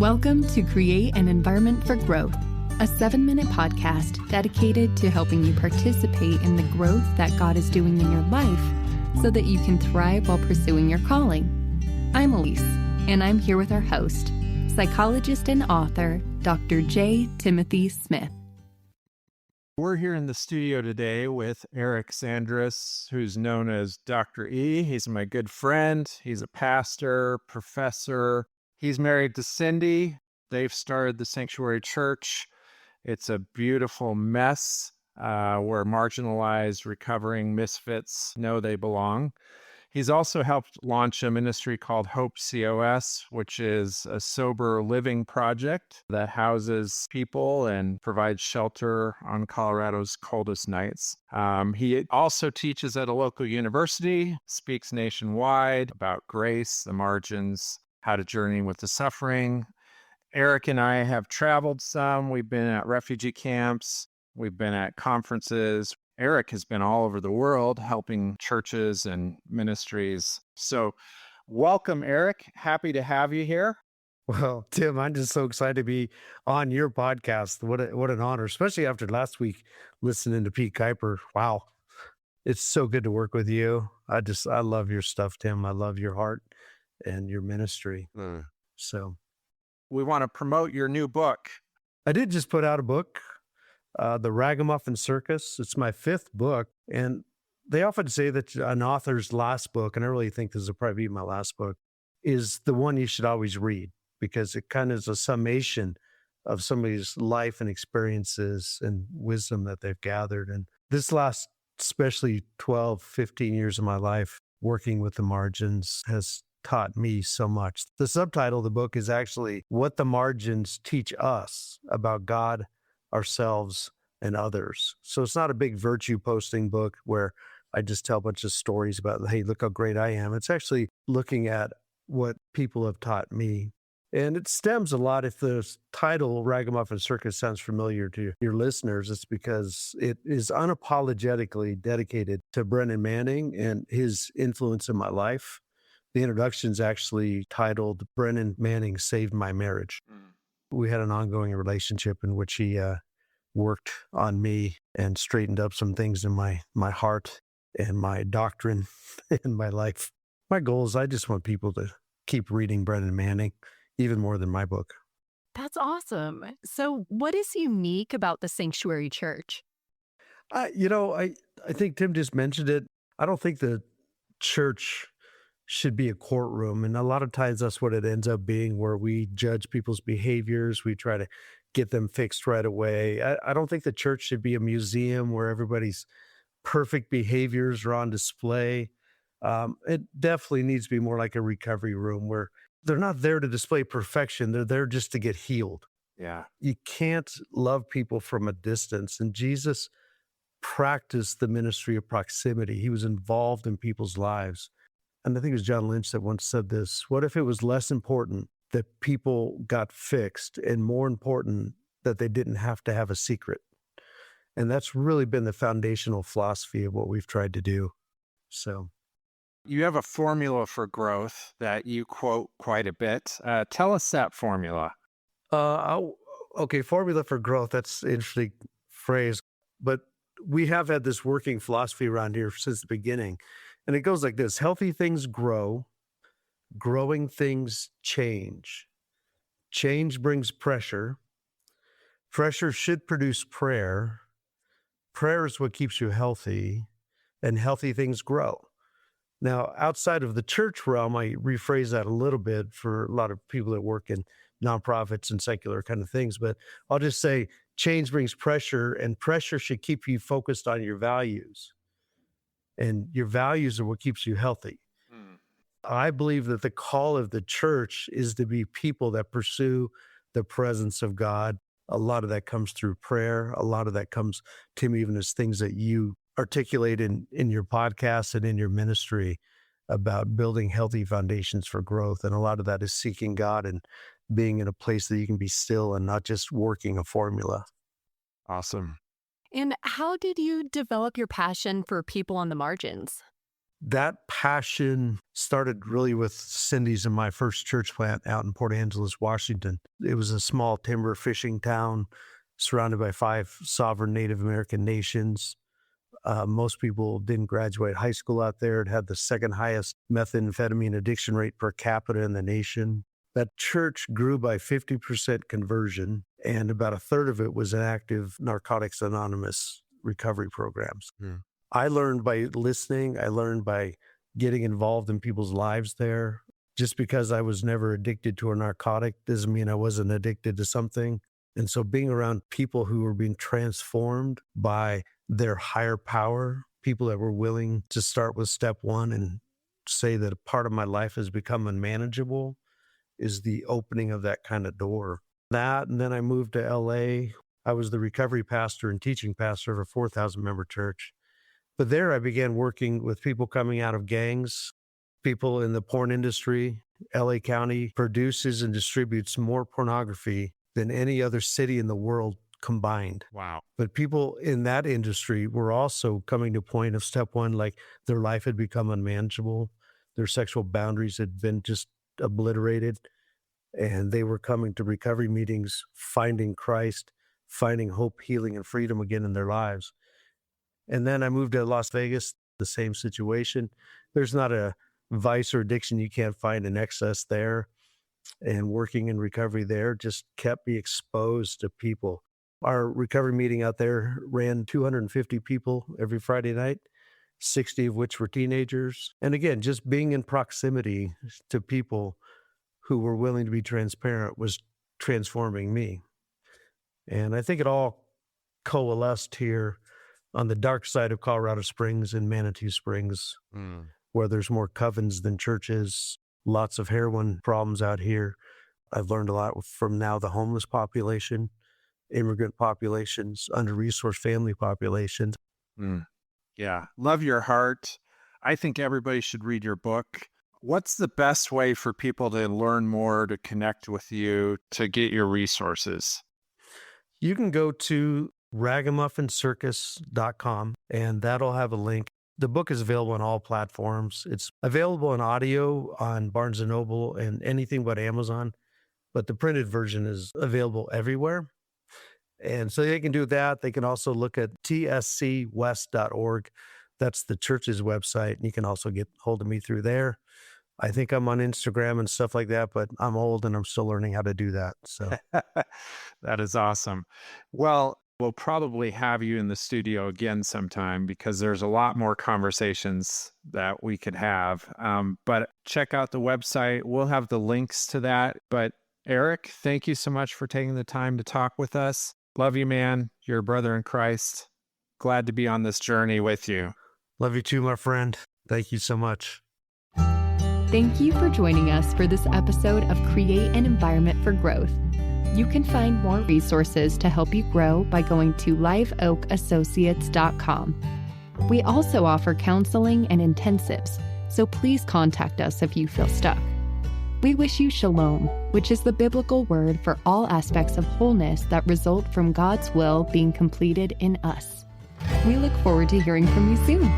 Welcome to Create an Environment for Growth, a 7-minute podcast dedicated to helping you participate in the growth that God is doing in your life so that you can thrive while pursuing your calling. I'm Elise, and I'm here with our host, psychologist and author, Dr. J. Timothy Smith. We're here in the studio today with Eric Sandras, who's known as Dr. E. He's my good friend. He's a pastor, professor. He's married to Cindy. They've started the Sanctuary Church. It's a beautiful mess where marginalized, recovering misfits know they belong. He's also helped launch a ministry called Hope COS, which is a sober living project that houses people and provides shelter on Colorado's coldest nights. He also teaches at a local university, speaks nationwide about grace, the margins, how to journey with the suffering. Eric and I have traveled some. We've been at refugee camps. We've been at conferences. Eric has been all over the world helping churches and ministries. So welcome, Eric. Happy to have you here. Well, Tim, I'm just so excited to be on your podcast. What an honor, especially after last week listening to Pete Kuiper. Wow. It's so good to work with you. I love your stuff, Tim. I love your heart and your ministry. So we want to promote your new book. I did just put out a book, The Ragamuffin Circus. It's my 5th book. And they often say that an author's last book, and I really think this will probably be my last book, is the one you should always read because it kind of is a summation of somebody's life and experiences and wisdom that they've gathered. And this last, especially 12, 15 years of my life working with the margins has taught me so much. The subtitle of the book is actually What the Margins Teach Us About God, Ourselves, and Others. So it's not a big virtue posting book where I just tell a bunch of stories about, hey, look how great I am. It's actually looking at what people have taught me. And it stems a lot. If the title Ragamuffin Circus sounds familiar to your listeners, it's because it is unapologetically dedicated to Brennan Manning and his influence in my life. The introduction is actually titled Brennan Manning Saved My Marriage. We had an ongoing relationship in which he worked on me and straightened up some things in my heart and my doctrine in my life. My goal is I just want people to keep reading Brennan Manning, even more than my book. That's awesome. So what is unique about the Sanctuary Church? I think Tim just mentioned it. I don't think the church should be a courtroom. And a lot of times that's what it ends up being, where we judge people's behaviors. We try to get them fixed right away. I don't think the church should be a museum where everybody's perfect behaviors are on display. It definitely needs to be more like a recovery room where they're not there to display perfection. They're there just to get healed. Yeah. You can't love people from a distance. And Jesus practiced the ministry of proximity. He was involved in people's lives. And I think it was John Lynch that once said this: what if it was less important that people got fixed and more important that they didn't have to have a secret? And that's really been the foundational philosophy of what we've tried to do. So you have a formula for growth that you quote quite a bit. Tell us that formula. Formula for growth. That's an interesting phrase. But we have had this working philosophy around here since the beginning. And it goes like this: healthy things grow, growing things change. Change brings pressure. Pressure should produce prayer. Prayer is what keeps you healthy, and healthy things grow. Now, outside of the church realm, I rephrase that a little bit for a lot of people that work in nonprofits and secular kind of things, but I'll just say change brings pressure, and pressure should keep you focused on your values. And your values are what keeps you healthy. I believe that the call of the church is to be people that pursue the presence of God. A lot of that comes through prayer. A lot of that comes, Tim, even as things that you articulate in your podcast and in your ministry about building healthy foundations for growth. And a lot of that is seeking God and being in a place that you can be still and not just working a formula. Awesome. And how did you develop your passion for people on the margins? That passion started really with Cindy's and my first church plant out in Port Angeles, Washington. It was a small timber fishing town surrounded by 5 sovereign Native American nations. Most people didn't graduate high school out there. It had the second highest methamphetamine addiction rate per capita in the nation. That church grew by 50% conversion, and about a third of it was in active Narcotics Anonymous recovery programs. I learned by listening. I learned by getting involved in people's lives there. Just because I was never addicted to a narcotic doesn't mean I wasn't addicted to something. And so being around people who were being transformed by their higher power, people that were willing to start with step one and say that a part of my life has become unmanageable, is the opening of that kind of door. That, and then I moved to LA. I was the recovery pastor and teaching pastor of a 4,000 member church. But there I began working with people coming out of gangs, people in the porn industry. LA County produces and distributes more pornography than any other city in the world combined. Wow. But people in that industry were also coming to a point of step one, like their life had become unmanageable. Their sexual boundaries had been just obliterated. And they were coming to recovery meetings, finding Christ, finding hope, healing, and freedom again in their lives. And then I moved to Las Vegas, the same situation. There's not a vice or addiction you can't find in excess there. And working in recovery there just kept me exposed to people. Our recovery meeting out there ran 250 people every Friday night, 60 of which were teenagers. And again, just being in proximity to people who were willing to be transparent was transforming me. And I think it all coalesced here on the dark side of Colorado Springs and Manitou Springs, where there's more covens than churches, lots of heroin problems out here. I've learned a lot from now the homeless population, immigrant populations, under-resourced family populations. Yeah. Love your heart. I think everybody should read your book. What's the best way for people to learn more, to connect with you, to get your resources? You can go to ragamuffincircus.com, and that'll have a link. The book is available on all platforms. It's available in audio on Barnes & Noble and anything but Amazon, but the printed version is available everywhere. And so they can do that. They can also look at tscwest.org. That's the church's website. And you can also get hold of me through there. I think I'm on Instagram and stuff like that, but I'm old and I'm still learning how to do that. So that is awesome. Well, we'll probably have you in the studio again sometime because there's a lot more conversations that we could have. But check out the website. We'll have the links to that. But Eric, thank you so much for taking the time to talk with us. Love you, man. You're a brother in Christ. Glad to be on this journey with you. Love you too, my friend. Thank you so much. Thank you for joining us for this episode of Create an Environment for Growth. You can find more resources to help you grow by going to liveoakassociates.com. We also offer counseling and intensives, so please contact us if you feel stuck. We wish you shalom, which is the biblical word for all aspects of wholeness that result from God's will being completed in us. We look forward to hearing from you soon.